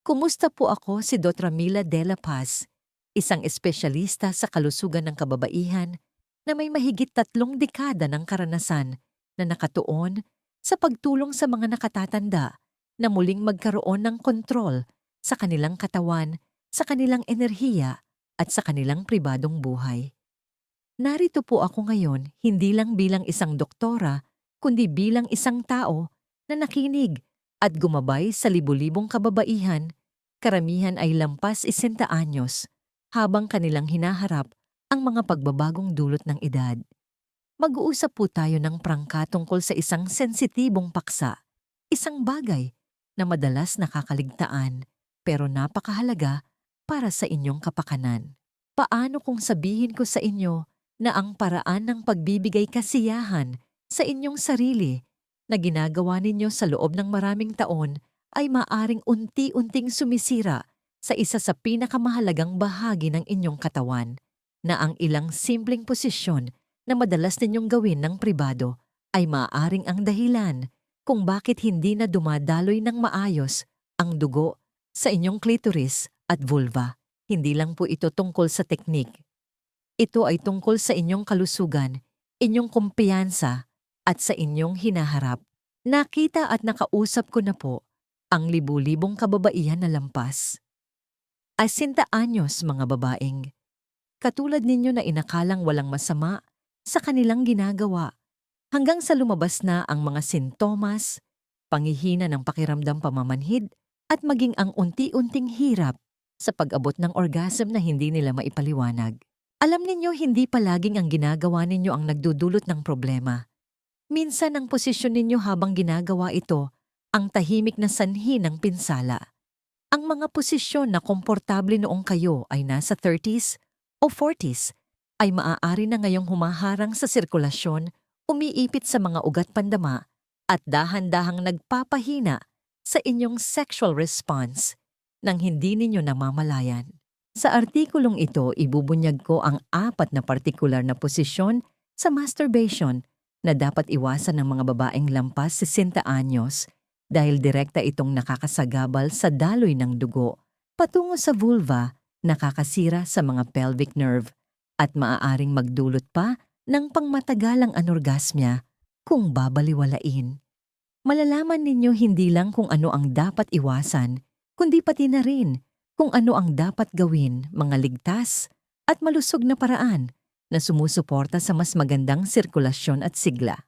Kumusta po ako si Dr. Mila de la Paz, isang espesyalista sa kalusugan ng kababaihan na may mahigit 3 dekada ng karanasan na nakatuon sa pagtulong sa mga nakatatanda na muling magkaroon ng kontrol sa kanilang katawan, sa kanilang enerhiya at sa kanilang pribadong buhay. Narito po ako ngayon hindi lang bilang isang doktora, kundi bilang isang tao na nakinig at gumabay sa libu-libong kababaihan. Karamihan ay lampas 60 anyos habang kanilang hinaharap ang mga pagbabagong dulot ng edad. Mag-uusap po tayo ng prangka tungkol sa isang sensitibong paksa, isang bagay na madalas nakakaligtaan pero napakahalaga para sa inyong kapakanan. Paano kung sabihin ko sa inyo na ang paraan ng pagbibigay kasiyahan sa inyong sarili na ginagawa ninyo sa loob ng maraming taon ay maaring unti-unting sumisira sa isa sa pinakamahalagang bahagi ng inyong katawan, na ang ilang simpleng posisyon na madalas ninyong gawin ng pribado ay maaaring ang dahilan kung bakit hindi na dumadaloy ng maayos ang dugo sa inyong clitoris at vulva. Hindi lang po ito tungkol sa teknik. Ito ay tungkol sa inyong kalusugan, inyong kumpiyansa at sa inyong hinaharap. Nakita at nakausap ko na po ang libu-libong kababaihan na lampas. 60 anyos mga babaeng. Katulad ninyo na inakalang walang masama sa kanilang ginagawa hanggang sa lumabas na ang mga sintomas, panghihina ng pakiramdam pamamanhid at maging ang unti-unting hirap sa pag-abot ng orgasm na hindi nila maipaliwanag. Alam ninyo hindi palaging ang ginagawa ninyo ang nagdudulot ng problema. Minsan ang posisyon ninyo habang ginagawa ito ang tahimik na sanhi ng pinsala. Ang mga posisyon na komportable noong kayo ay nasa 30s o 40s ay maaari na ngayong humaharang sa sirkulasyon, umiipit sa mga ugat pandama at dahan-dahang nagpapahina sa inyong sexual response nang hindi ninyo namamalayan. Sa artikulong ito, ibubunyag ko ang 4 na partikular na posisyon sa masturbation na dapat iwasan ng mga babaeng lampas 60 anyos dahil direkta itong nakakasagabal sa daloy ng dugo patungo sa vulva, nakakasira sa mga pelvic nerve at maaaring magdulot pa ng pangmatagalang anorgasmya kung babaliwalain. Malalaman ninyo hindi lang kung ano ang dapat iwasan, kundi pati na rin kung ano ang dapat gawin, mga ligtas at malusog na paraan na sumusuporta sa mas magandang sirkulasyon at sigla.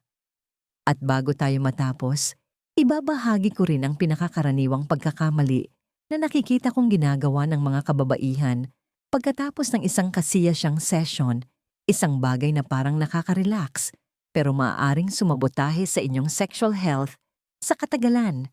At bago tayo matapos, ibabahagi ko rin ang pinakakaraniwang pagkakamali na nakikita kong ginagawa ng mga kababaihan pagkatapos ng isang kasiyasyang session, isang bagay na parang nakaka-relax pero maaaring sumabotahe sa inyong sexual health sa katagalan.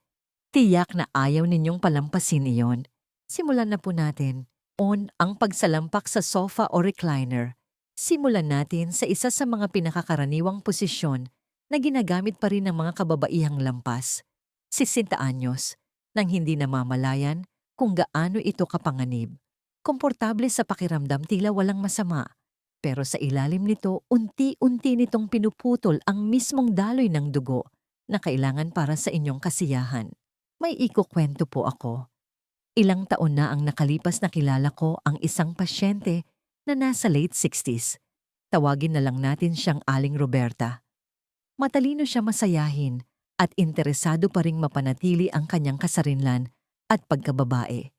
Tiyak na ayaw ninyong palampasin iyon. Simulan na po natin. Ang pagsalampak sa sofa o recliner. Simulan natin sa isa sa mga pinakakaraniwang posisyon na ginagamit pa rin ng mga kababaihang lampas, 60 anyos, nang hindi namamalayan kung gaano ito kapanganib. Komportable sa pakiramdam, tila walang masama, pero sa ilalim nito, unti-unti nitong pinuputol ang mismong daloy ng dugo na kailangan para sa inyong kasiyahan. May ikukwento po ako. Ilang taon na ang nakalipas na kilala ko ang isang pasyente na nasa late 60s. Tawagin na lang natin siyang Aling Roberta. Matalino siya masayahin at interesado pa ring mapanatili ang kanyang kasarinlan at pagkababae.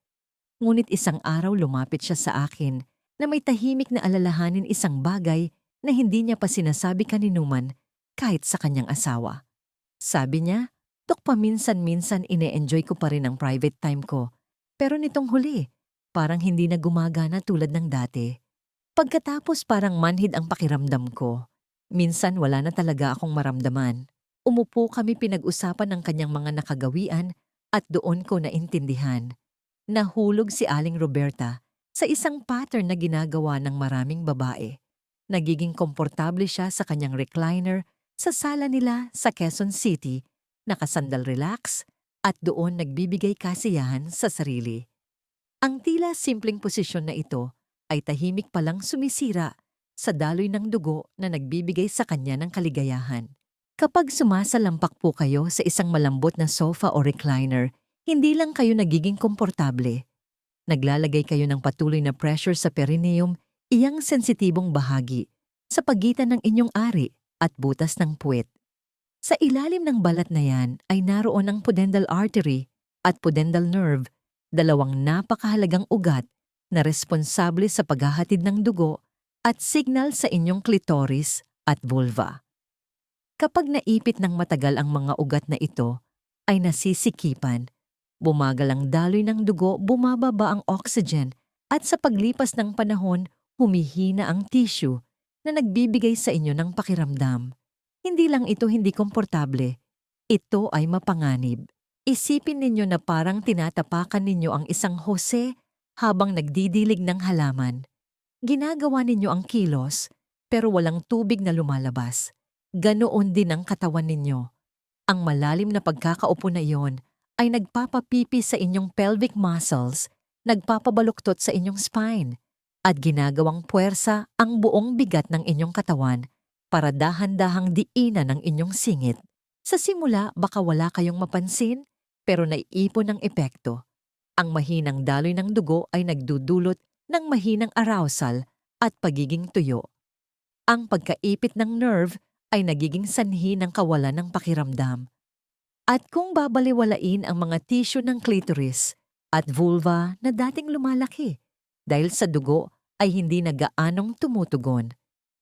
Ngunit isang araw lumapit siya sa akin na may tahimik na alalahanin isang bagay na hindi niya pa sinasabi kaninuman kahit sa kanyang asawa. Sabi niya, "Dok, paminsan-minsan ine-enjoy ko pa rin ang private time ko. Pero nitong huli, parang hindi na gumagana tulad ng dati. Pagkatapos parang manhid ang pakiramdam ko. Minsan wala na talaga akong maramdaman." Umupo kami, pinag-usapan ng kanyang mga nakagawian at doon ko naintindihan. Nahulog si Aling Roberta sa isang pattern na ginagawa ng maraming babae. Nagiging komportable siya sa kanyang recliner sa sala nila sa Quezon City, nakasandal relax at doon nagbibigay kasiyahan sa sarili. Ang tila simpleng posisyon na ito ay tahimik palang sumisira sa daloy ng dugo na nagbibigay sa kanya ng kaligayahan. Kapag sumasalampak po kayo sa isang malambot na sofa o recliner, Hindi lang kayo nagiging komportable. Naglalagay kayo ng patuloy na pressure sa perineum, iyang sensitibong bahagi, sa pagitan ng inyong ari at butas ng puwet. Sa ilalim ng balat na yan ay naroon ang pudendal artery at pudendal nerve, dalawang napakahalagang ugat na responsable sa paghahatid ng dugo at signal sa inyong clitoris at vulva. Kapag naipit ng matagal ang mga ugat na ito, ay nasisikipan, bumagal ang daloy ng dugo, bumababa ang oxygen at sa paglipas ng panahon, humihina ang tissue na nagbibigay sa inyo ng pakiramdam. Hindi lang ito hindi komportable, ito ay mapanganib. Isipin ninyo na parang tinatapakan ninyo ang isang hose habang nagdidilig ng halaman. Ginagawa ninyo ang kilos pero walang tubig na lumalabas. Ganoon din ang katawan ninyo. Ang malalim na pagkakaupo na iyon ay nagpapapipi sa inyong pelvic muscles, nagpapabaluktot sa inyong spine, at ginagawang puwersa ang buong bigat ng inyong katawan para dahan-dahang diinan ng inyong singit. Sa simula, baka wala kayong mapansin, pero naiipon ng epekto. Ang mahinang daloy ng dugo ay nagdudulot ng mahinang arousal at pagiging tuyo. Ang pagkaipit ng nerve ay nagiging sanhi ng kawalan ng pakiramdam. At kung babaliwalain ang mga tissue ng clitoris at vulva na dating lumalaki dahil sa dugo ay hindi na gaanong tumutugon.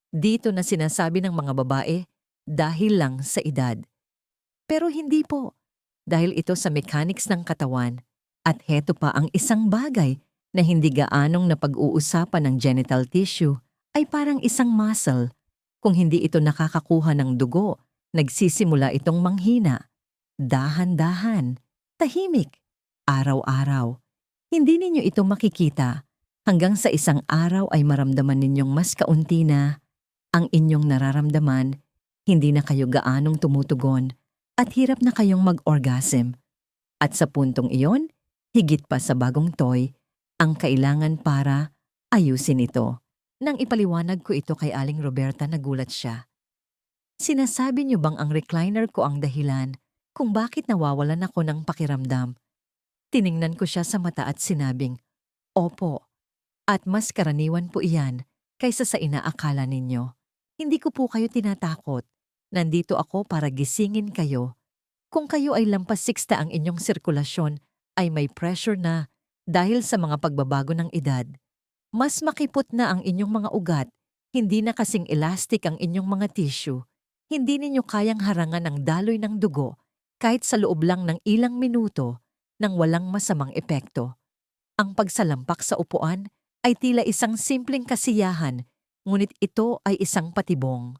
Dito na sinasabi ng mga babae dahil lang sa edad. Pero hindi po, dahil ito sa mechanics ng katawan. At heto pa ang isang bagay na hindi gaanong napag-uusapan ng genital tissue ay parang isang muscle. Kung hindi ito nakakakuha ng dugo, nagsisimula itong manghina. Dahan-dahan, tahimik, araw-araw. Hindi ninyo ito makikita hanggang sa isang araw ay maramdaman ninyong mas kaunti na ang inyong nararamdaman, hindi na kayo gaanong tumutugon at hirap na kayong mag-orgasm. At sa puntong iyon, higit pa sa bagong toy, ang kailangan para ayusin ito. Nang ipaliwanag ko ito kay Aling Roberta, nagulat siya. Sinasabi niyo bang ang recliner ko ang dahilan kung bakit nawawalan ako ng pakiramdam? Tiningnan ko siya sa mata at sinabing, Opo, at mas karaniwan po iyan kaysa sa inaakala ninyo. Hindi ko po kayo tinatakot. Nandito ako para gisingin kayo. Kung kayo ay lampas 60 ang inyong sirkulasyon, ay may pressure na dahil sa mga pagbabago ng edad. Mas makipot na ang inyong mga ugat, hindi na kasing elastic ang inyong mga tissue. Hindi ninyo kayang harangan ang daloy ng dugo kahit sa loob lang ng ilang minuto nang walang masamang epekto. Ang pagsalampak sa upuan ay tila isang simpleng kasiyahan, ngunit ito ay isang patibong.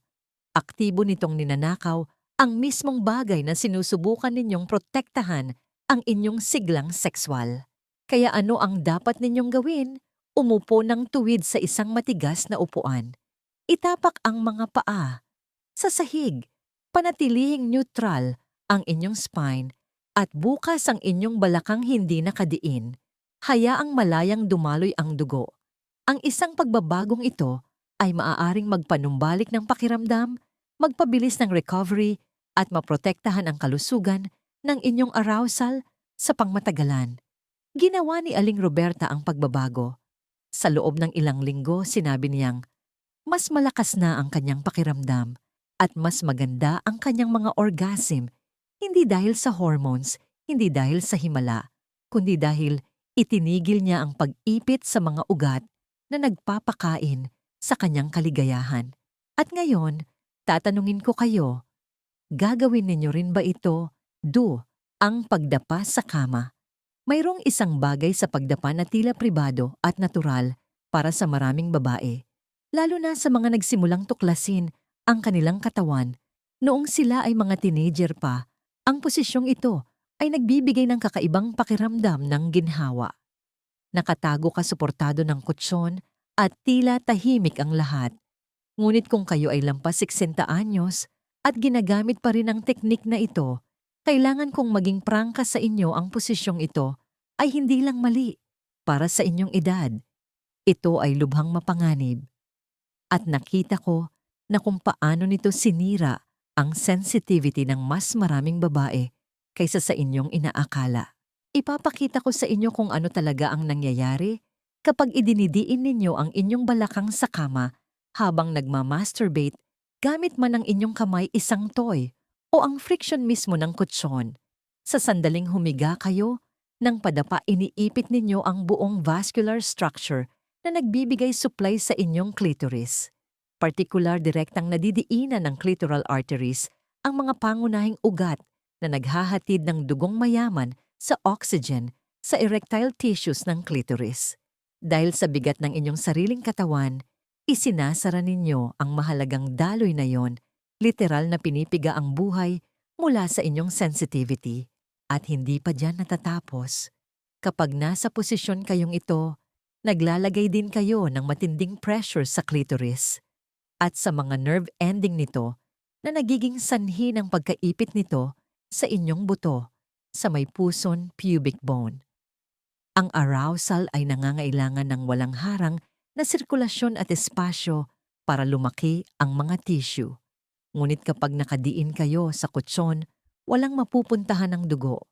Aktibo nitong ninanakaw ang mismong bagay na sinusubukan ninyong protektahan ang inyong siglang sexual. Kaya ano ang dapat ninyong gawin? Umupo ng tuwid sa isang matigas na upuan. Itapak ang mga paa sa sahig. Panatilihing neutral ang inyong spine at bukas ang inyong balakang hindi nakadiin. Hayaang malayang dumaloy ang dugo. Ang isang pagbabagong ito ay maaaring magpanumbalik ng pakiramdam, magpabilis ng recovery at maprotektahan ang kalusugan ng inyong arousal sa pangmatagalan. Ginawa ni Aling Roberta ang pagbabago. Sa loob ng ilang linggo, sinabi niyang mas malakas na ang kanyang pakiramdam at mas maganda ang kanyang mga orgasm, hindi dahil sa hormones, hindi dahil sa himala, kundi dahil itinigil niya ang pag-ipit sa mga ugat na nagpapakain sa kanyang kaligayahan. At ngayon, tatanungin ko kayo, gagawin ninyo rin ba ito? Ang pagdapa sa kama. Mayroong isang bagay sa pagdapa na tila pribado at natural para sa maraming babae, lalo na sa mga nagsimulang tuklasin ang kanilang katawan noong sila ay mga teenager pa. Ang posisyong ito ay nagbibigay ng kakaibang pakiramdam ng ginhawa. Nakatago ka suportado ng kutsyon at tila tahimik ang lahat. Ngunit kung kayo ay lampas 60 anyos at ginagamit pa rin ang teknik na ito, kailangan kong maging prangka sa inyo ang posisyong ito ay hindi lang mali para sa inyong edad. Ito ay lubhang mapanganib. At nakita ko na kung paano nito sinira ang sensitivity ng mas maraming babae kaysa sa inyong inaakala. Ipapakita ko sa inyo kung ano talaga ang nangyayari kapag idinidiin ninyo ang inyong balakang sa kama habang nagmamasturbate gamit man ang inyong kamay isang toy o ang friction mismo ng kutsyon. Sa sandaling humiga kayo, nang padapa iniipit ninyo ang buong vascular structure na nagbibigay supply sa inyong clitoris. Partikular direktang nadidiinan ng clitoral arteries ang mga pangunahing ugat na naghahatid ng dugong mayaman sa oxygen sa erectile tissues ng clitoris. Dahil sa bigat ng inyong sariling katawan, isinasara ninyo ang mahalagang daloy na yon, literal na pinipiga ang buhay mula sa inyong sensitivity. At hindi pa dyan natatapos. Kapag nasa posisyon kayong ito, naglalagay din kayo ng matinding pressure sa clitoris at sa mga nerve ending nito na nagiging sanhi ng pagkaipit nito sa inyong buto sa may puson pubic bone. Ang arousal ay nangangailangan ng walang harang na sirkulasyon at espasyo para lumaki ang mga tissue. Ngunit kapag nakadiin kayo sa kutsyon, walang mapupuntahan ng dugo.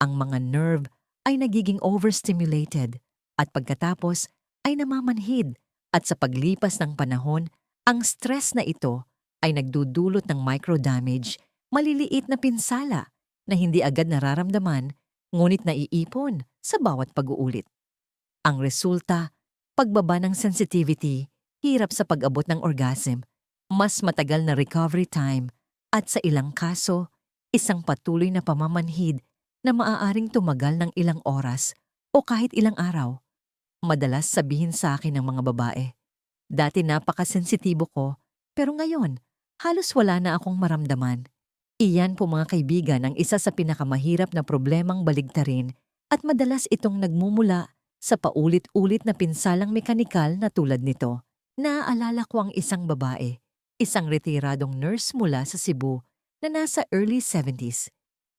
Ang mga nerve ay nagiging overstimulated at pagkatapos ay namamanhid at sa paglipas ng panahon, ang stress na ito ay nagdudulot ng microdamage, maliliit na pinsala na hindi agad nararamdaman ngunit naiipon sa bawat pag-uulit. Ang resulta, pagbaba ng sensitivity, hirap sa pag-abot ng orgasm, mas matagal na recovery time at sa ilang kaso, isang patuloy na pamamanhid na maaaring tumagal ng ilang oras o kahit ilang araw. Madalas sabihin sa akin ng mga babae, dati napakasensitibo ko, pero ngayon, halos wala na akong maramdaman. Iyan po mga kaibigan ang isa sa pinakamahirap na problemang baligtarin at madalas itong nagmumula sa paulit-ulit na pinsalang mekanikal na tulad nito. Naaalala ko ang isang babae, isang retiradong nurse mula sa Cebu na nasa early 70s.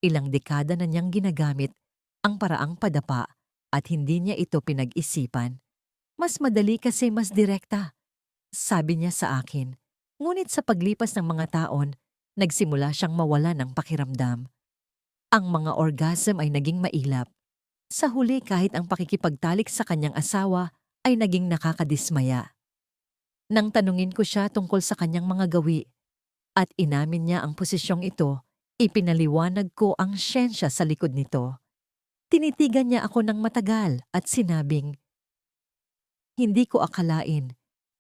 Ilang dekada na niyang ginagamit ang paraang padapa at hindi niya ito pinag-isipan. Mas madali kasi mas direkta, sabi niya sa akin. Ngunit sa paglipas ng mga taon, nagsimula siyang mawala ng pakiramdam. Ang mga orgasm ay naging mailap. Sa huli kahit ang pakikipagtalik sa kanyang asawa ay naging nakakadismaya. Nang tanungin ko siya tungkol sa kanyang mga gawi at inamin niya ang posisyong ito, ipinaliwanag ko ang siyensya sa likod nito. Tinitigan niya ako ng matagal at sinabing, hindi ko akalain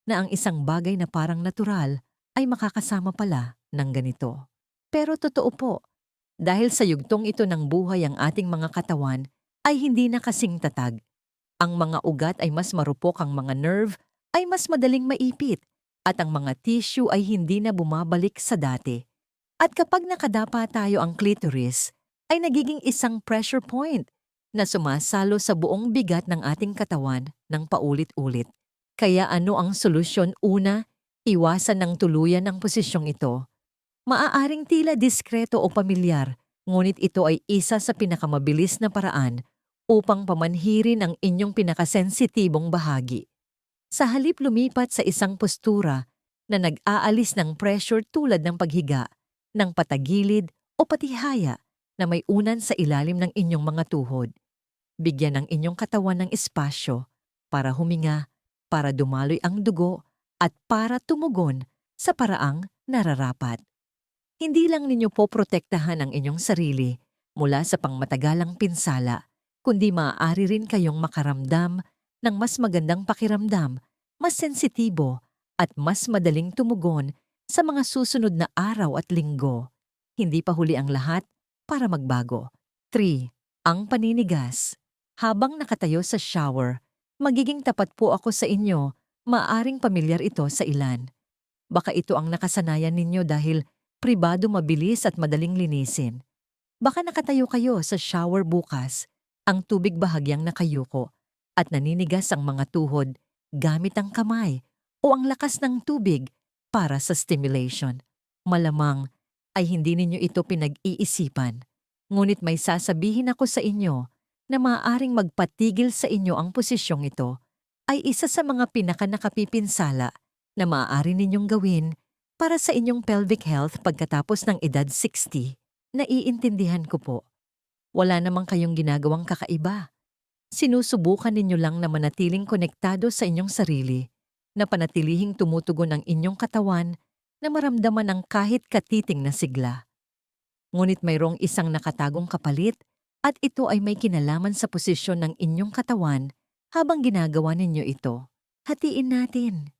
na ang isang bagay na parang natural ay makakasama pala ng ganito. Pero totoo po, dahil sa yugtong ito ng buhay ang ating mga katawan ay hindi na kasing tatag. Ang mga ugat ay mas marupok, ang mga nerve ay mas madaling maipit, at ang mga tissue ay hindi na bumabalik sa dati. At kapag nakadapa tayo ang clitoris, ay nagiging isang pressure point na sumasalo sa buong bigat ng ating katawan ng paulit-ulit. Kaya ano ang solusyon? Una, iwasan ng tuluyan ang posisyong ito. Maaaring tila diskreto o pamilyar, ngunit ito ay isa sa pinakamabilis na paraan upang pamanhirin ang inyong pinakasensitibong bahagi. Sa halip lumipat sa isang postura na nag-aalis ng pressure tulad ng paghiga, ng patagilid o patihaya na may unan sa ilalim ng inyong mga tuhod. Bigyan ng inyong katawan ng espasyo para huminga, para dumaloy ang dugo at para tumugon sa paraang nararapat. Hindi lang ninyo po protektahan ang inyong sarili mula sa pangmatagalang pinsala, kundi maaari rin kayong makaramdam ng mas magandang pakiramdam, mas sensitibo at mas madaling tumugon sa mga susunod na araw at linggo. Hindi pa huli ang lahat para magbago. 3. Ang paninigas. Habang nakatayo sa shower, magiging tapat po ako sa inyo, maaring pamilyar ito sa ilan. Baka ito ang nakasanayan ninyo dahil pribado, mabilis at madaling linisin. Baka nakatayo kayo sa shower bukas, ang tubig bahagyang nakayuko, at naninigas ang mga tuhod gamit ang kamay o ang lakas ng tubig para sa stimulation. Malamang ay hindi ninyo ito pinag-iisipan, ngunit may sasabihin ako sa inyo na maaaring magpatigil sa inyo ang posisyong ito ay isa sa mga pinakanakapipinsala na maaari ninyong gawin para sa inyong pelvic health pagkatapos ng edad 60. Naiintindihan ko po. Wala namang kayong ginagawang kakaiba. Sinusubukan ninyo lang na manatiling konektado sa inyong sarili, na panatilihing tumutugon ang inyong katawan na maramdaman ang kahit katiting na sigla. Ngunit mayroong isang nakatagong kapalit at ito ay may kinalaman sa posisyon ng inyong katawan habang ginagawa ninyo ito. Hatiin natin.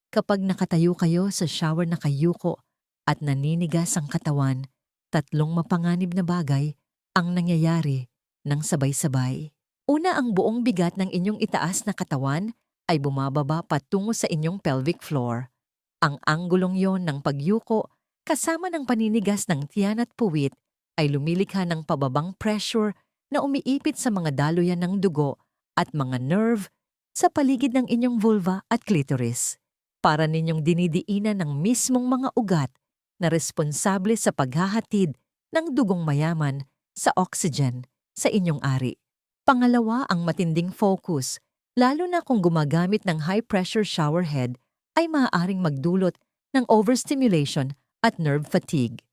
Kapag nakatayo kayo sa shower na kayuko at naninigas ang katawan, tatlong mapanganib na bagay ang nangyayari ng sabay-sabay. Una, ang buong bigat ng inyong itaas na katawan ay bumababa patungo sa inyong pelvic floor. Ang anggulong yon ng pagyuko kasama ng paninigas ng tiyan at puwit ay lumilikha ng pababang pressure na umiipit sa mga daluyan ng dugo at mga nerve sa paligid ng inyong vulva at clitoris. Para ninyong dinidiinan ng mismong mga ugat na responsable sa paghahatid ng dugong mayaman sa oxygen sa inyong ari. Pangalawa, ang matinding focus, lalo na kung gumagamit ng high-pressure shower head, ay maaaring magdulot ng overstimulation at nerve fatigue.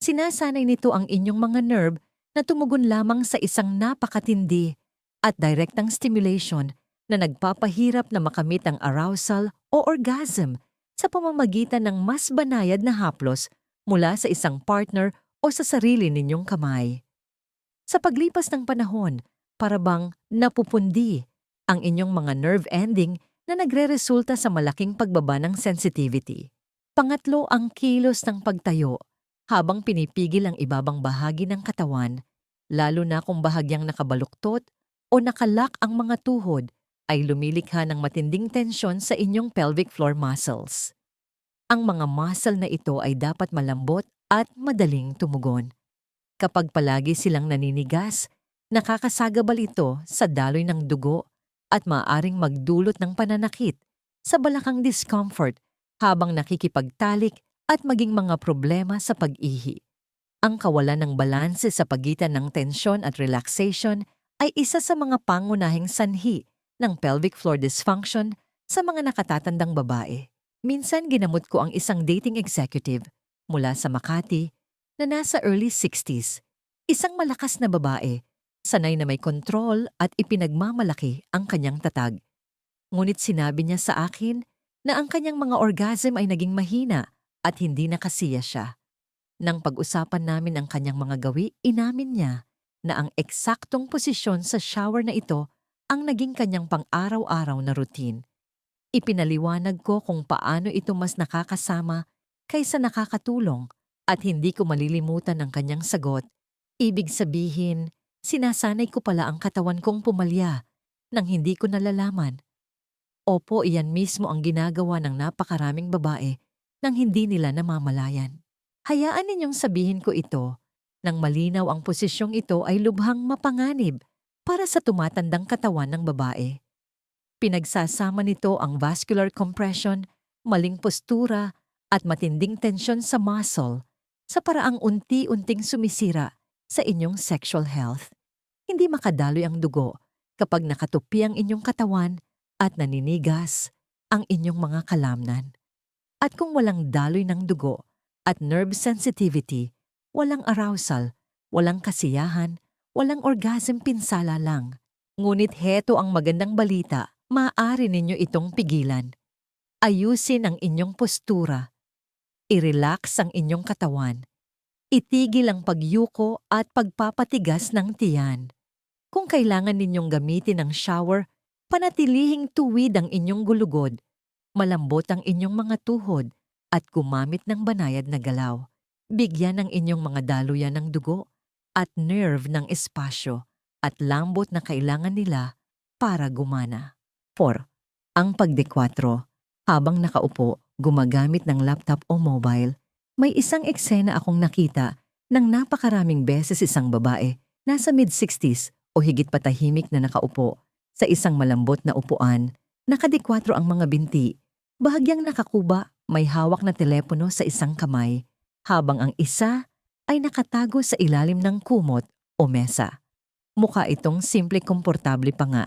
Sinasanay nito ang inyong mga nerve na tumugon lamang sa isang napakatindi at direktang stimulation na nagpapahirap na makamit ang arousal o orgasm sa pamamagitan ng mas banayad na haplos mula sa isang partner o sa sarili ninyong kamay. Sa paglipas ng panahon, parabang napupundi ang inyong mga nerve ending na nagre-resulta sa malaking pagbaba ng sensitivity. Pangatlo, ang kilos ng pagtayo habang pinipigil ang ibabang bahagi ng katawan, lalo na kung bahagyang nakabaluktot o nakalak ang mga tuhod, ay lumilikha ng matinding tensyon sa inyong pelvic floor muscles. Ang mga muscle na ito ay dapat malambot at madaling tumugon. Kapag palagi silang naninigas, nakakasagabal ito sa daloy ng dugo at maaaring magdulot ng pananakit sa balakang discomfort habang nakikipagtalik at maging mga problema sa pag-ihi. Ang kawalan ng balanse sa pagitan ng tensyon at relaxation ay isa sa mga pangunahing sanhi ng pelvic floor dysfunction sa mga nakatatandang babae. Minsan ginamot ko ang isang dating executive mula sa Makati na nasa early 60s, isang malakas na babae, sanay na may kontrol at ipinagmamalaki ang kanyang tatag. Ngunit sinabi niya sa akin na ang kanyang mga orgasm ay naging mahina at hindi nakasiya siya. Nang pag-usapan namin ang kanyang mga gawi, inamin niya na ang eksaktong posisyon sa shower na ito ang naging kanyang pang-araw-araw na routine. Ipinaliwanag ko kung paano ito mas nakakasama kaysa nakakatulong at hindi ko malilimutan ang kanyang sagot. Ibig sabihin, sinasanay ko pala ang katawan kong pumalya nang hindi ko nalalaman. Opo, iyan mismo ang ginagawa ng napakaraming babae nang hindi nila namamalayan. Hayaan ninyong sabihin ko ito nang malinaw ang posisyong ito ay lubhang mapanganib para sa tumatandang katawan ng babae. Pinagsasama nito ang vascular compression, maling postura at matinding tensyon sa muscle sa paraang unti-unting sumisira sa inyong sexual health. Hindi makadaloy ang dugo kapag nakatupi ang inyong katawan at naninigas ang inyong mga kalamnan. At kung walang daloy ng dugo at nerve sensitivity, walang arousal, walang kasiyahan, walang orgasm, pinsala lang. Ngunit heto ang magandang balita, maaari ninyo itong pigilan. Ayusin ang inyong postura. I-relax ang inyong katawan. Itigil ang pagyuko at pagpapatigas ng tiyan. Kung kailangan ninyong gamitin ang shower, panatilihing tuwid ang inyong gulugod, malambot ang inyong mga tuhod, at gumamit ng banayad na galaw. Bigyan ng inyong mga daluyan ng dugo at nerve ng espasyo at lambot na kailangan nila para gumana. 4. Ang pagdekwatro. Habang nakaupo, gumagamit ng laptop o mobile, may isang eksena akong nakita ng napakaraming beses isang babae, nasa mid-60s o higit patahimik na nakaupo sa isang malambot na upuan, nakadekwatro ang mga binti, bahagyang nakakuba, may hawak na telepono sa isang kamay, habang ang isa ay nakatago sa ilalim ng kumot o mesa. Mukha itong simple komportable pa nga.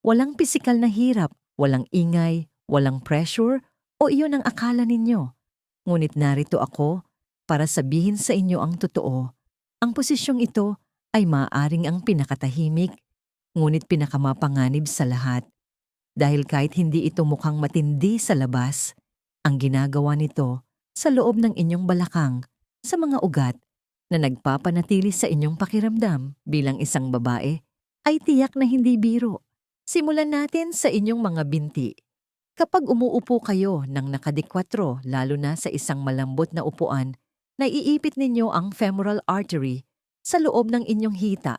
Walang pisikal na hirap, walang ingay, walang pressure, o iyon ang akala ninyo. Ngunit narito ako para sabihin sa inyo ang totoo. Ang posisyong ito ay maaaring ang pinakatahimik, ngunit pinakamapanganib sa lahat. Dahil kahit hindi ito mukhang matindi sa labas, ang ginagawa nito sa loob ng inyong balakang sa mga ugat na nagpapanatili sa inyong pakiramdam bilang isang babae ay tiyak na hindi biro. Simulan natin sa inyong mga binti. Kapag umuupo kayo ng nakadikwatro, lalo na sa isang malambot na upuan, naiipit ninyo ang femoral artery sa loob ng inyong hita.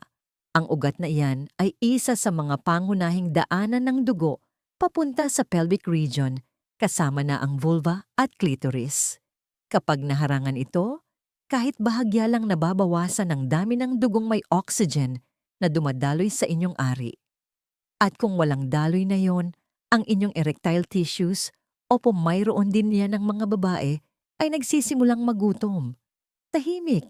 Ang ugat na iyan ay isa sa mga pangunahing daanan ng dugo papunta sa pelvic region, kasama na ang vulva at clitoris. Kapag naharangan ito, kahit bahagya lang nababawasan ang dami ng dugong may oxygen na dumadaloy sa inyong ari. At kung walang daloy na yon, ang inyong erectile tissues o mayroon din yan ng mga babae ay nagsisimulang magutom. Tahimik.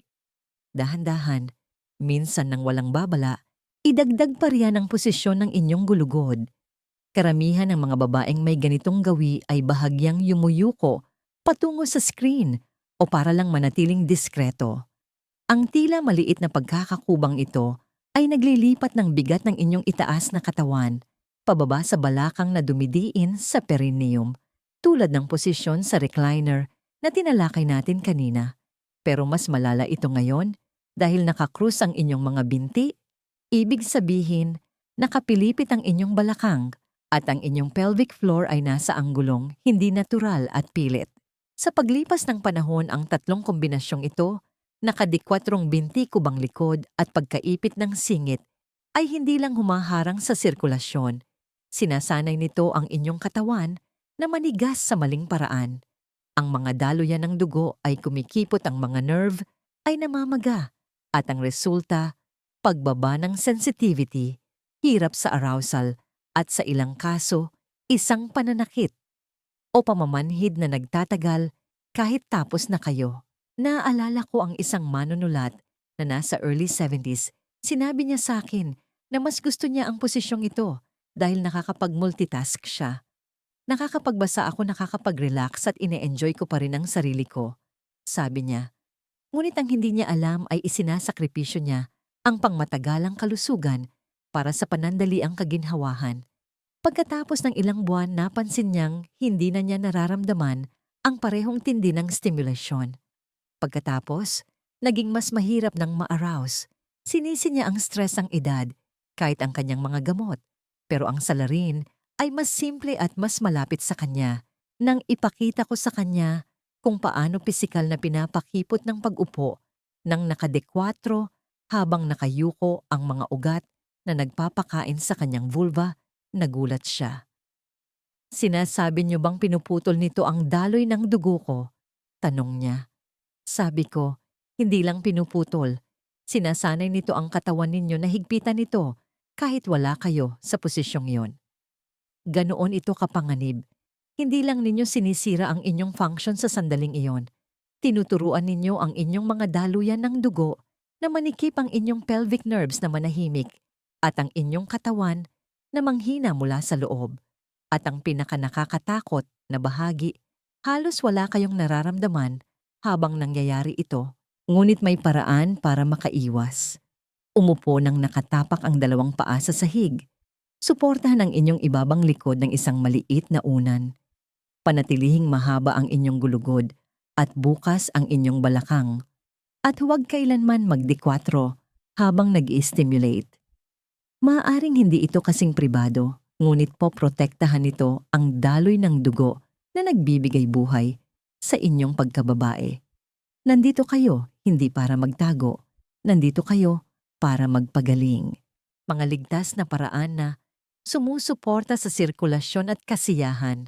Dahan-dahan, minsan nang walang babala, idagdag pa riyan ang posisyon ng inyong gulugod. Karamihan ng mga babaeng may ganitong gawi ay bahagyang yumuyuko patungo sa screen o para lang manatiling diskreto. Ang tila maliit na pagkakakubang ito ay naglilipat ng bigat ng inyong itaas na katawan pababa sa balakang na dumidiin sa perineum, tulad ng posisyon sa recliner na tinalakay natin kanina. Pero mas malala ito ngayon dahil nakakrus ang inyong mga binti, ibig sabihin nakapilipit ang inyong balakang at ang inyong pelvic floor ay nasa anggulong hindi natural at pilit. Sa paglipas ng panahon, ang tatlong kombinasyong ito, nakadikwatrong binti, kubang likod at pagkaipit ng singit, ay hindi lang humaharang sa sirkulasyon. Sinasanay nito ang inyong katawan na manigas sa maling paraan. Ang mga daluyan ng dugo ay kumikipot, ang mga nerve ay namamaga at ang resulta, pagbaba ng sensitivity, hirap sa arousal at sa ilang kaso, isang pananakit o pamamanhid na nagtatagal kahit tapos na kayo. Naaalala ko ang isang manunulat na nasa early 70s, sinabi niya sa akin na mas gusto niya ang posisyong ito dahil nakakapag-multitask siya. Nakakapagbasa ako, nakakapag-relax at ine-enjoy ko pa rin ang sarili ko. Sabi niya, ngunit ang hindi niya alam ay isinasakripisyo niya ang pangmatagalang kalusugan para sa panandaliang kaginhawahan. Pagkatapos ng ilang buwan, napansin niyang hindi na niya nararamdaman ang parehong tindi ng stimulasyon. Pagkatapos, naging mas mahirap ng ma-arouse. Sinisi niya ang stress ang edad, kahit ang kanyang mga gamot. Pero ang salarin ay mas simple at mas malapit sa kanya nang ipakita ko sa kanya kung paano pisikal na pinapakipot ng pag-upo ng nakadekwatro habang nakayuko ang mga ugat na nagpapakain sa kanyang vulva. Nagulat siya. Sinasabi niyo bang pinuputol nito ang daloy ng dugo ko? Tanong niya. Sabi ko, hindi lang pinuputol. Sinasanay nito ang katawan ninyo na higpitan nito kahit wala kayo sa posisyong yon. Ganoon ito kapanganib. Hindi lang ninyo sinisira ang inyong function sa sandaling iyon. Tinuturuan ninyo ang inyong mga daluyan ng dugo na manikip ang inyong pelvic nerves na manahimik at ang inyong katawan na manghina mula sa loob. At ang pinakanakakatakot na bahagi, halos wala kayong nararamdaman habang nangyayari ito. Ngunit may paraan para makaiwas. Umupo ng nakatapak ang dalawang paa sa sahig. Suportahan ang inyong ibabang likod ng isang maliit na unan. Panatilihing mahaba ang inyong gulugod at bukas ang inyong balakang. At huwag kailanman magdikwatro habang nag-i-stimulate. Maaaring hindi ito kasing pribado, ngunit poprotektahan nito ang daloy ng dugo na nagbibigay buhay sa inyong pagkababae. Nandito kayo hindi para magtago, nandito kayo para magpagaling. Mga ligtas na paraan na sumusuporta sa sirkulasyon at kasiyahan.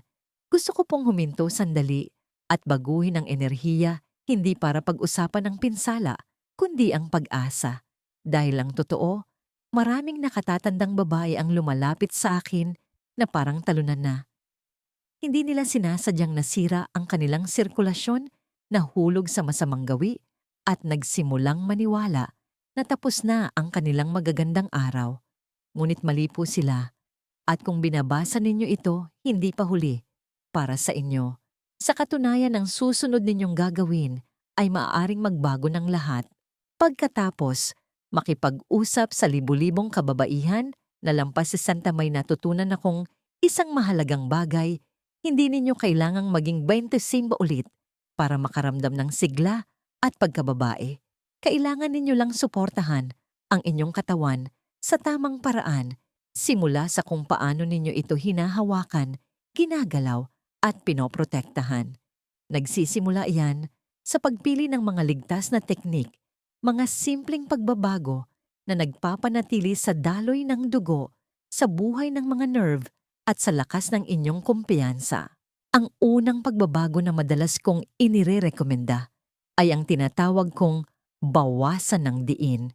Gusto ko pong huminto sandali at baguhin ang enerhiya, hindi para pag-usapan ng pinsala, kundi ang pag-asa. Dahil ang totoo, maraming nakatatandang babae ang lumalapit sa akin na parang talunan na. Hindi nila sinasadyang nasira ang kanilang sirkulasyon, nahulog sa masamang gawi, at nagsimulang maniwala na tapos na ang kanilang magagandang araw. Ngunit mali po sila, at kung binabasa ninyo ito, hindi pa huli para sa inyo. Sa katunayan, ang susunod ninyong gagawin ay maaaring magbago ng lahat. Pagkatapos, makipag-usap sa libu-libong kababaihan na lampas sa Santa may natutunan akong isang mahalagang bagay, hindi ninyo kailangang maging 25 ulit para makaramdam ng sigla at pagkababae. Kailangan ninyo lang suportahan ang inyong katawan sa tamang paraan, simula sa kung paano ninyo ito hinahawakan, ginagalaw at pinoprotektahan. Nagsisimula iyan sa pagpili ng mga ligtas na teknik, mga simpleng pagbabago na nagpapanatili sa daloy ng dugo, sa buhay ng mga nerve at sa lakas ng inyong kumpiyansa. Ang unang pagbabago na madalas kong inirerekomenda ay ang tinatawag kong bawasan ng diin.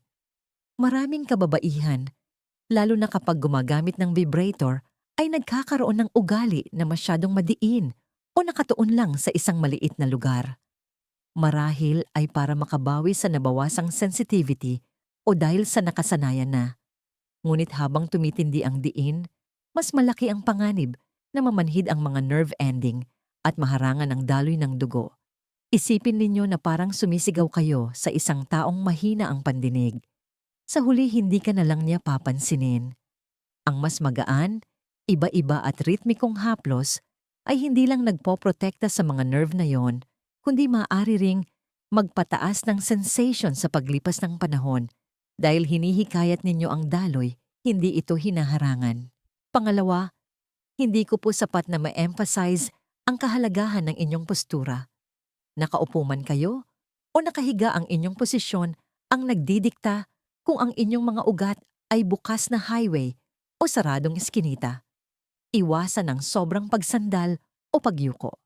Maraming kababaihan, lalo na kapag gumagamit ng vibrator, ay nagkakaroon ng ugali na masyadong madiin o nakatuon lang sa isang maliit na lugar. Marahil ay para makabawi sa nabawasang sensitivity o dahil sa nakasanayan na. Ngunit habang tumitindi ang diin, mas malaki ang panganib na mamanhid ang mga nerve ending at maharangan ang daloy ng dugo. Isipin ninyo na parang sumisigaw kayo sa isang taong mahina ang pandinig. Sa huli, hindi ka na lang niya papansinin. Ang mas magaan, iba-iba at ritmikong haplos ay hindi lang nagpoprotekta sa mga nerve na yon, kundi maaari ring magpataas ng sensation sa paglipas ng panahon dahil hinihikayat ninyo ang daloy, hindi ito hinaharangan. Pangalawa, hindi ko po sapat na ma-emphasize ang kahalagahan ng inyong postura. Nakaupo man kayo o nakahiga, ang inyong posisyon ang nagdidikta kung ang inyong mga ugat ay bukas na highway o saradong eskinita. Iwasan ang sobrang pagsandal o pagyuko.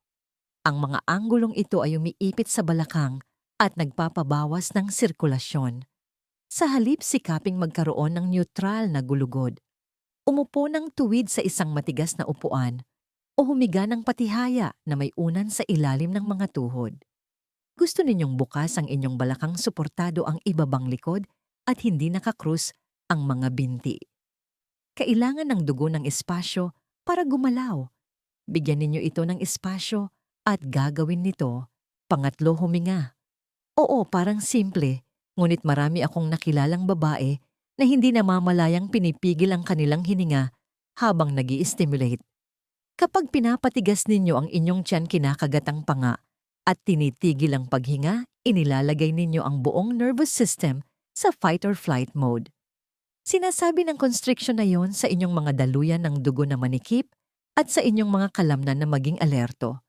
Ang mga anggulong ito ay umiipit sa balakang at nagpapabawas ng sirkulasyon. Sa halip, sikaping magkaroon ng neutral na gulugod. Umupo ng tuwid sa isang matigas na upuan o humiga ng patihaya na may unan sa ilalim ng mga tuhod. Gusto ninyong bukas ang inyong balakang, suportado ang ibabang likod at hindi nakakrus ang mga binti. Kailangan ng dugo ng espasyo para gumalaw. Bigyan ninyo ito ng espasyo at gagawin nito. Pangatlo, huminga. Oo, parang simple, ngunit marami akong nakilalang babae na hindi namamalayang pinipigil ang kanilang hininga habang nag-i-stimulate. Kapag pinapatigas ninyo ang inyong tiyan, kinakagat ang panga, at tinitigil ang paghinga, inilalagay ninyo ang buong nervous system sa fight-or-flight mode. Sinasabi ng constriction na yon sa inyong mga daluyan ng dugo na manikip at sa inyong mga kalamnan na maging alerto.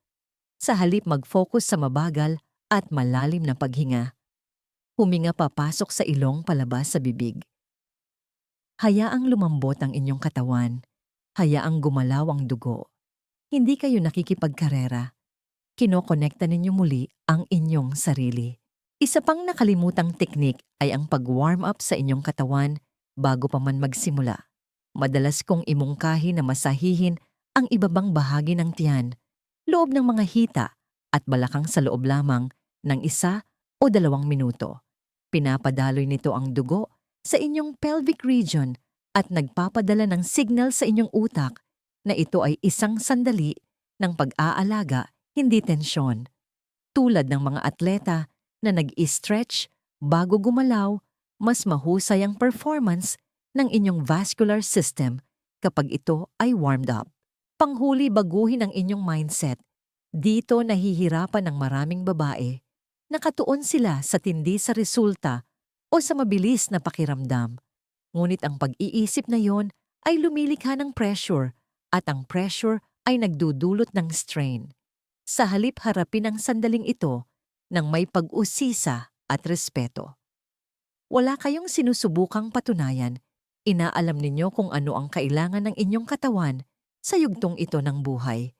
Sa halip, mag-focus sa mabagal at malalim na paghinga. Huminga papasok sa ilong, palabas sa bibig. Hayaang lumambot ang inyong katawan. Hayaang gumalaw ang dugo. Hindi kayo nakikipagkarera. Kinokonekta ninyo muli ang inyong sarili. Isa pang nakalimutang teknik ay ang pag-warm up sa inyong katawan bago pa man magsimula. Madalas kong imungkahi na masahihin ang ibabang bahagi ng tiyan, loob ng mga hita at balakang sa loob lamang ng 1 o 2 minuto. Pinapadaloy nito ang dugo sa inyong pelvic region at nagpapadala ng signal sa inyong utak na ito ay isang sandali ng pag-aalaga, hindi tensyon. Tulad ng mga atleta na nag-i-stretch bago gumalaw, mas mahusay ang performance ng inyong vascular system kapag ito ay warmed up. Panghuli, baguhin ang inyong mindset. Dito nahihirapan ng maraming babae. Nakatuon sila sa tindi sa resulta o sa mabilis na pakiramdam. Ngunit ang pag-iisip na yon ay lumilikha ng pressure at ang pressure ay nagdudulot ng strain. Sa halip, harapin ang sandaling ito ng may pag-usisa at respeto. Wala kayong sinusubukang patunayan. Inaalam ninyo kung ano ang kailangan ng inyong katawan sa yugtong ito ng buhay.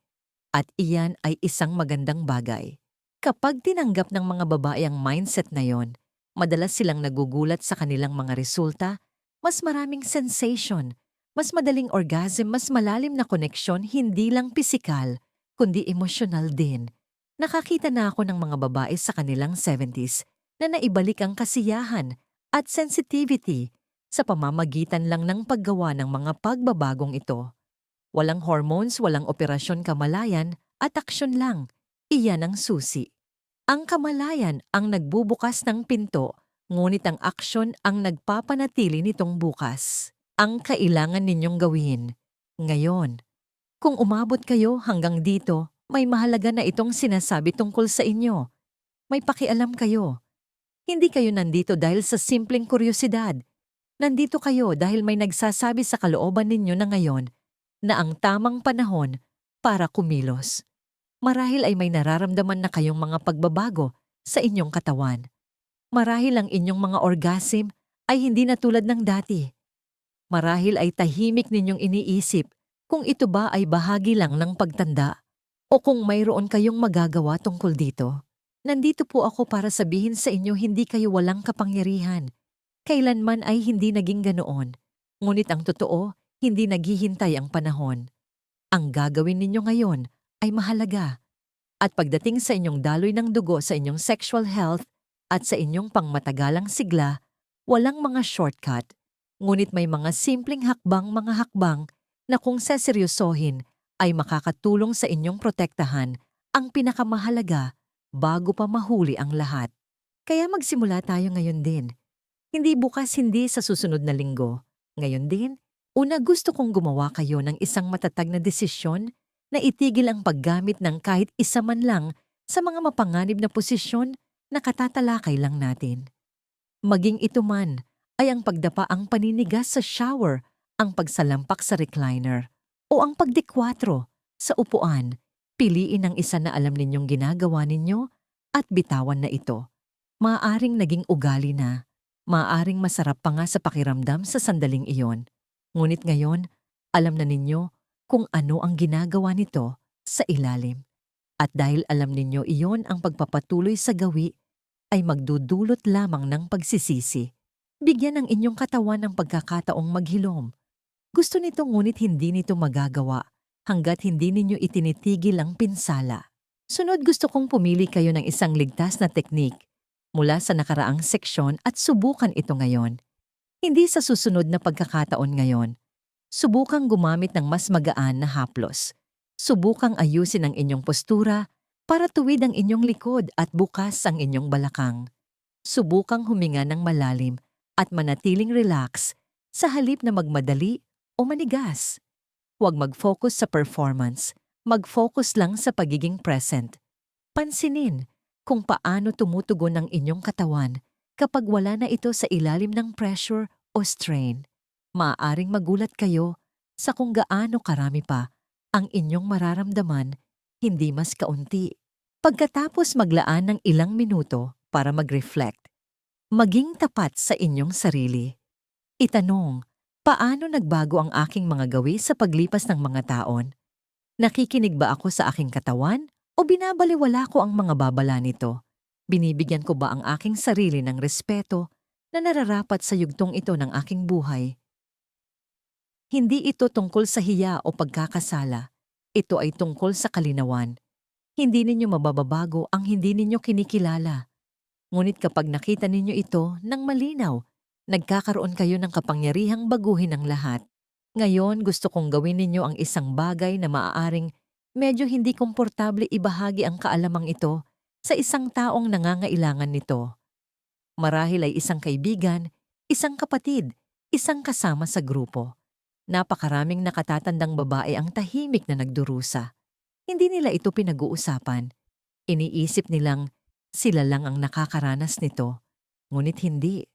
At iyan ay isang magandang bagay. Kapag tinanggap ng mga babae ang mindset na yon, madalas silang nagugulat sa kanilang mga resulta, mas maraming sensation, mas madaling orgasm, mas malalim na koneksyon, hindi lang pisikal, kundi emosyonal din. Nakakita na ako ng mga babae sa kanilang 70s na naibalik ang kasiyahan at sensitivity sa pamamagitan lang ng paggawa ng mga pagbabagong ito. Walang hormones, walang operasyon kamalayan at aksyon lang. Iyan ang susi. Ang kamalayan ang nagbubukas ng pinto Ngunit ang aksyon ang nagpapanatili nitong bukas. Ang kailangan ninyong gawin. Ngayon, kung umabot kayo hanggang dito, may mahalaga na itong sinasabi tungkol sa inyo. May pakialam kayo. Hindi kayo nandito dahil sa simpleng kuryosidad. Nandito kayo dahil may nagsasabi sa kalooban ninyo na ngayon na ang tamang panahon para kumilos. Marahil ay may nararamdaman na kayong mga pagbabago sa inyong katawan. Marahil ang inyong mga orgasm ay hindi na tulad ng dati. Marahil ay tahimik ninyong iniisip kung ito ba ay bahagi lang ng pagtanda o kung mayroon kayong magagawa tungkol dito. Nandito po ako para sabihin sa inyo hindi kayo walang kapangyarihan. Kailanman ay hindi naging ganoon. Ngunit ang totoo, hindi naghihintay ang panahon. Ang gagawin ninyo ngayon ay mahalaga. At pagdating sa inyong daloy ng dugo sa inyong sexual health at sa inyong pangmatagalang sigla, walang mga shortcut. Ngunit may mga simpleng mga hakbang na kung seseryosohin ay makakatulong sa inyong protektahan ang pinakamahalaga bago pa mahuli ang lahat. Kaya magsimula tayo ngayon din. Hindi bukas, hindi sa susunod na linggo. Ngayon din, gusto kong gumawa kayo ng isang matatag na desisyon na itigil ang paggamit ng kahit isa man lang sa mga mapanganib na posisyon na katatalakay lang natin. Maging ito man ay ang pagdapa ang paninigas sa shower, ang pagsalampak sa recliner, o ang pagdikwatro sa upuan. Piliin ang isa na alam ninyong ginagawa ninyo at bitawan na ito. Maaaring naging ugali na. Maaaring masarap pa nga sa pakiramdam sa sandaling iyon. Ngunit ngayon, alam na ninyo kung ano ang ginagawa nito sa ilalim. At dahil alam ninyo iyon ang pagpapatuloy sa gawi, ay magdudulot lamang ng pagsisisi. Bigyan ang inyong katawan ng pagkakataong maghilom. Gusto nito ngunit hindi nito magagawa hanggat hindi ninyo itinitigil ang pinsala. Sunod, gusto kong pumili kayo ng isang ligtas na teknik mula sa nakaraang seksyon at subukan ito ngayon. Hindi sa susunod na pagkakataon ngayon. Subukang gumamit ng mas magaan na haplos. Subukang ayusin ang inyong postura para tuwid ang inyong likod at bukas ang inyong balakang. Subukang huminga ng malalim at manatiling relax sa halip na magmadali o manigas. Huwag mag-focus sa performance, mag-focus lang sa pagiging present. Pansinin kung paano tumutugon ang inyong katawan kapag wala na ito sa ilalim ng pressure o strain. Maaaring magulat kayo sa kung gaano karami pa ang inyong mararamdaman, hindi mas kaunti. Pagkatapos maglaan ng ilang minuto para mag-reflect, maging tapat sa inyong sarili. Itanong, paano nagbago ang aking mga gawi sa paglipas ng mga taon? Nakikinig ba ako sa aking katawan o binabalewala ko ang mga babala nito? Binibigyan ko ba ang aking sarili ng respeto na nararapat sa yugtong ito ng aking buhay? Hindi ito tungkol sa hiya o pagkakasala. Ito ay tungkol sa kalinawan. Hindi ninyo mababago ang hindi ninyo kinikilala. Ngunit kapag nakita ninyo ito ng malinaw, nagkakaroon kayo ng kapangyarihang baguhin ang lahat. Ngayon, gusto kong gawin ninyo ang isang bagay na maaaring medyo hindi komportable ibahagi ang kaalamang ito sa isang taong nangangailangan nito. Marahil ay isang kaibigan, isang kapatid, isang kasama sa grupo. Napakaraming nakatatandang babae ang tahimik na nagdurusa. Hindi nila ito pinag-uusapan. Iniisip nilang sila lang ang nakakaranas nito, ngunit hindi.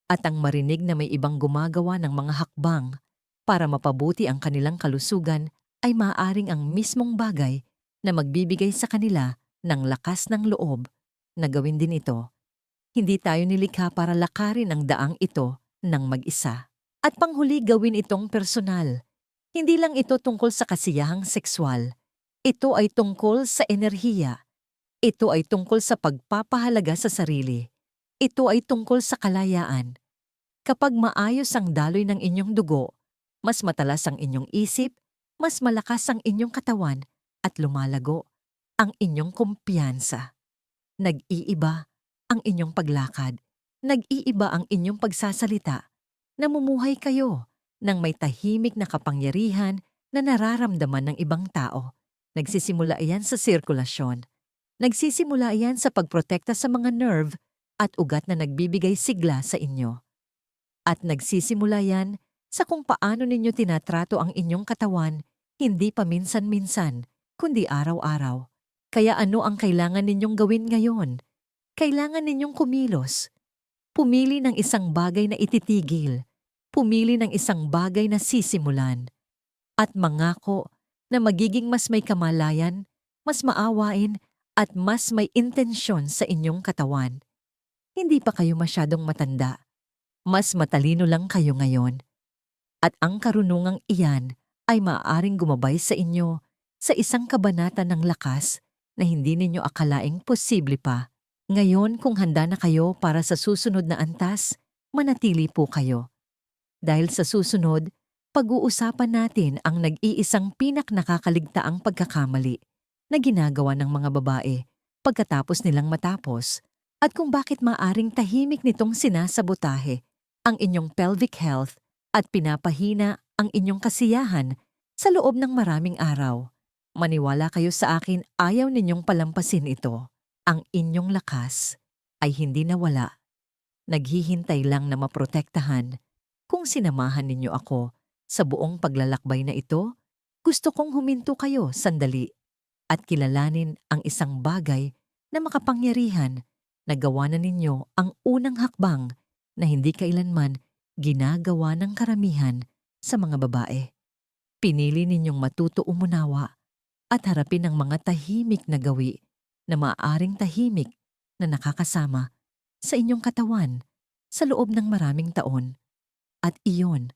At ang marinig na may ibang gumagawa ng mga hakbang para mapabuti ang kanilang kalusugan ay maaaring ang mismong bagay na magbibigay sa kanila ng lakas ng loob na gawin din ito. Hindi tayo nilikha para lakarin ang daang ito ng mag-isa. At panghuli, gawin itong personal. Hindi lang ito tungkol sa kasiyahang sexual. Ito ay tungkol sa enerhiya. Ito ay tungkol sa pagpapahalaga sa sarili. Ito ay tungkol sa kalayaan. Kapag maayos ang daloy ng inyong dugo, mas matalas ang inyong isip, mas malakas ang inyong katawan, at lumalago ang inyong kumpiyansa. Nag-iiba ang inyong paglakad. Nag-iiba ang inyong pagsasalita. Namumuhay kayo ng may tahimik na kapangyarihan na nararamdaman ng ibang tao. Nagsisimula iyan sa sirkulasyon. Nagsisimula iyan sa pagprotekta sa mga nerve at ugat na nagbibigay sigla sa inyo. At nagsisimula yan sa kung paano ninyo tinatrato ang inyong katawan, hindi paminsan-minsan, kundi araw-araw. Kaya ano ang kailangan ninyong gawin ngayon? Kailangan ninyong kumilos. Pumili ng isang bagay na ititigil. Pumili ng isang bagay na sisimulan. At mangako na magiging mas may kamalayan, mas maawain, at mas may intensyon sa inyong katawan. Hindi pa kayo masyadong matanda. Mas matalino lang kayo ngayon. At ang karunungang iyan ay maaaring gumabay sa inyo sa isang kabanata ng lakas na hindi ninyo akalaing posible pa. Ngayon kung handa na kayo para sa susunod na antas, manatili po kayo. Dahil sa susunod, pag-uusapan natin ang nag-iisang nakakaligtaang pagkakamali na ginagawa ng mga babae pagkatapos nilang matapos at kung bakit maaring tahimik nitong sinasabotahe ang inyong pelvic health at pinapahina ang inyong kasiyahan sa loob ng maraming araw. Maniwala kayo sa akin, ayaw ninyong palampasin ito. Ang inyong lakas ay hindi nawala. Naghihintay lang na maprotektahan. Kung sinamahan ninyo ako sa buong paglalakbay na ito, gusto kong huminto kayo sandali at kilalanin ang isang bagay na makapangyarihan na gawa na ninyo ang unang hakbang na hindi kailanman ginagawa ng karamihan sa mga babae. Pinili ninyong matuto umunawa at harapin ang mga tahimik na gawi na maaaring tahimik na nakakasama sa inyong katawan sa loob ng maraming taon. At iyon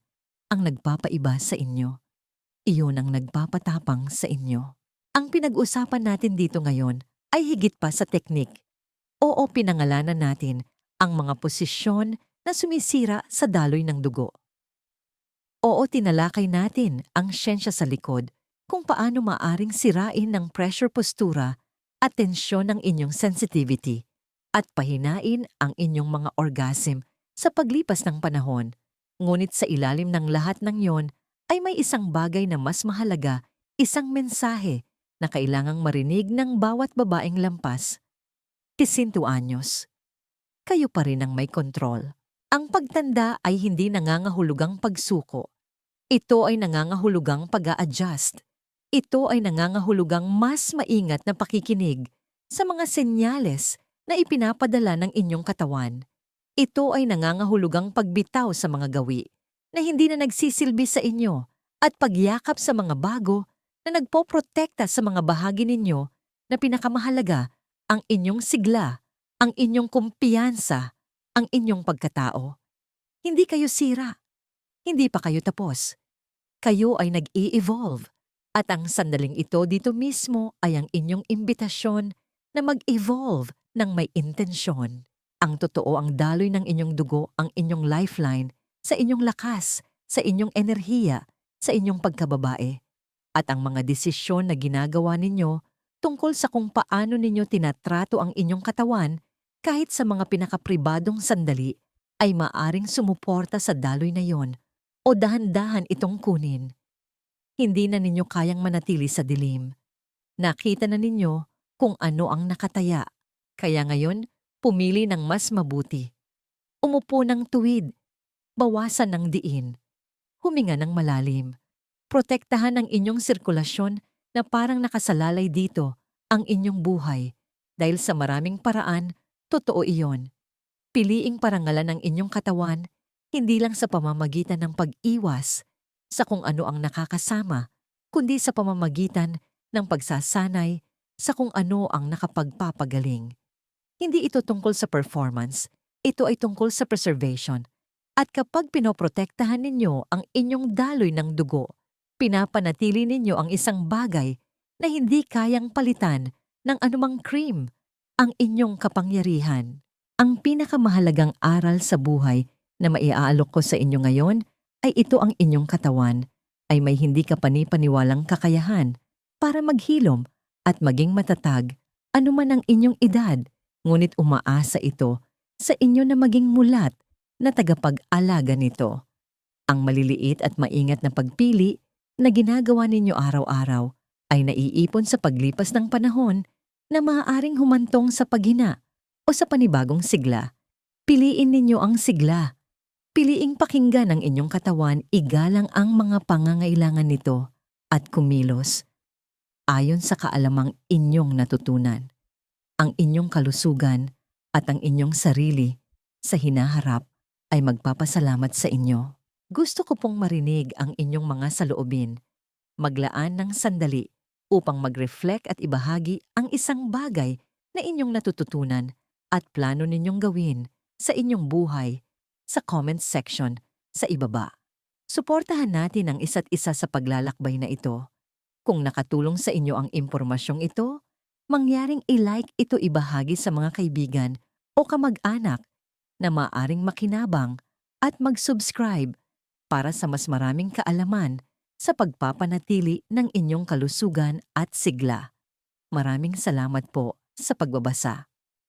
ang nagpapaiba sa inyo. Iyon ang nagpapatapang sa inyo. Ang pinag-usapan natin dito ngayon ay higit pa sa teknik. Oo, pinangalanan natin ang mga posisyon na sumisira sa daloy ng dugo. Oo, tinalakay natin ang siyensya sa likod kung paano maaring sirain ng pressure postura at tensyon ng inyong sensitivity at pahinain ang inyong mga orgasm sa paglipas ng panahon. Ngunit sa ilalim ng lahat ng yon ay may isang bagay na mas mahalaga, isang mensahe na kailangang marinig ng bawat babaeng lampas. 15 anyos. Kayo pa rin ang may kontrol. Ang pagtanda ay hindi nangangahulugang pagsuko. Ito ay nangangahulugang pag-a-adjust. Ito ay nangangahulugang mas maingat na pakikinig sa mga senyales na ipinapadala ng inyong katawan. Ito ay nangangahulugang pagbitaw sa mga gawi na hindi na nagsisilbi sa inyo at pagyakap sa mga bago na nagpoprotekta sa mga bahagi ninyo na pinakamahalaga, ang inyong sigla, ang inyong kumpiyansa, ang inyong pagkatao. Hindi kayo sira. Hindi pa kayo tapos. Kayo ay nag-i-evolve. At ang sandaling ito dito mismo ay ang inyong imbitasyon na mag-evolve ng may intensyon. Ang totoo ang daloy ng inyong dugo, ang inyong lifeline, sa inyong lakas, sa inyong enerhiya, sa inyong pagkababae. At ang mga desisyon na ginagawa ninyo tungkol sa kung paano ninyo tinatrato ang inyong katawan kahit sa mga pinakapribadong sandali ay maaring sumuporta sa daloy na yon o dahan-dahan itong kunin. Hindi na ninyo kayang manatili sa dilim. Nakita na ninyo kung ano ang nakataya. Kaya ngayon, pumili ng mas mabuti. Umupo ng tuwid. Bawasan ng diin. Huminga ng malalim. Protektahan ang inyong sirkulasyon na parang nakasalalay dito ang inyong buhay. Dahil sa maraming paraan, totoo iyon. Piliing parangalan ang inyong katawan, hindi lang sa pamamagitan ng pag-iwas sa kung ano ang nakakasama, kundi sa pamamagitan ng pagsasanay sa kung ano ang nakapagpapagaling. Hindi ito tungkol sa performance, ito ay tungkol sa preservation. At kapag pinoprotektahan ninyo ang inyong daloy ng dugo, pinapanatili ninyo ang isang bagay na hindi kayang palitan ng anumang cream, ang inyong kapangyarihan. Ang pinakamahalagang aral sa buhay na maiaalok ko sa inyo ngayon ay ito: ang inyong katawan ay may hindi kapani-paniwalang kakayahan para maghilom at maging matatag anuman ang inyong edad, ngunit umaasa ito sa inyo na maging mulat na tagapag-alaga nito. Ang maliliit at maingat na pagpili na ginagawa ninyo araw-araw ay naiipon sa paglipas ng panahon na maaaring humantong sa paghina o sa panibagong sigla, piliin ninyo ang sigla. Piliing pakinggan ang inyong katawan, igalang ang mga pangangailangan nito at kumilos ayon sa kaalamang inyong natutunan. Ang inyong kalusugan at ang inyong sarili sa hinaharap ay magpapasalamat sa inyo. Gusto ko pong marinig ang inyong mga saloobin. Maglaan ng sandali upang mag-reflect at ibahagi ang isang bagay na inyong natututunan at plano ninyong gawin sa inyong buhay sa comment section sa ibaba. Suportahan natin ang isa't isa sa paglalakbay na ito. Kung nakatulong sa inyo ang impormasyong ito, mangyaring i-like ito, ibahagi sa mga kaibigan o kamag-anak na maaring makinabang at mag-subscribe para sa mas maraming kaalaman sa pagpapanatili ng inyong kalusugan at sigla. Maraming salamat po sa pagbabasa.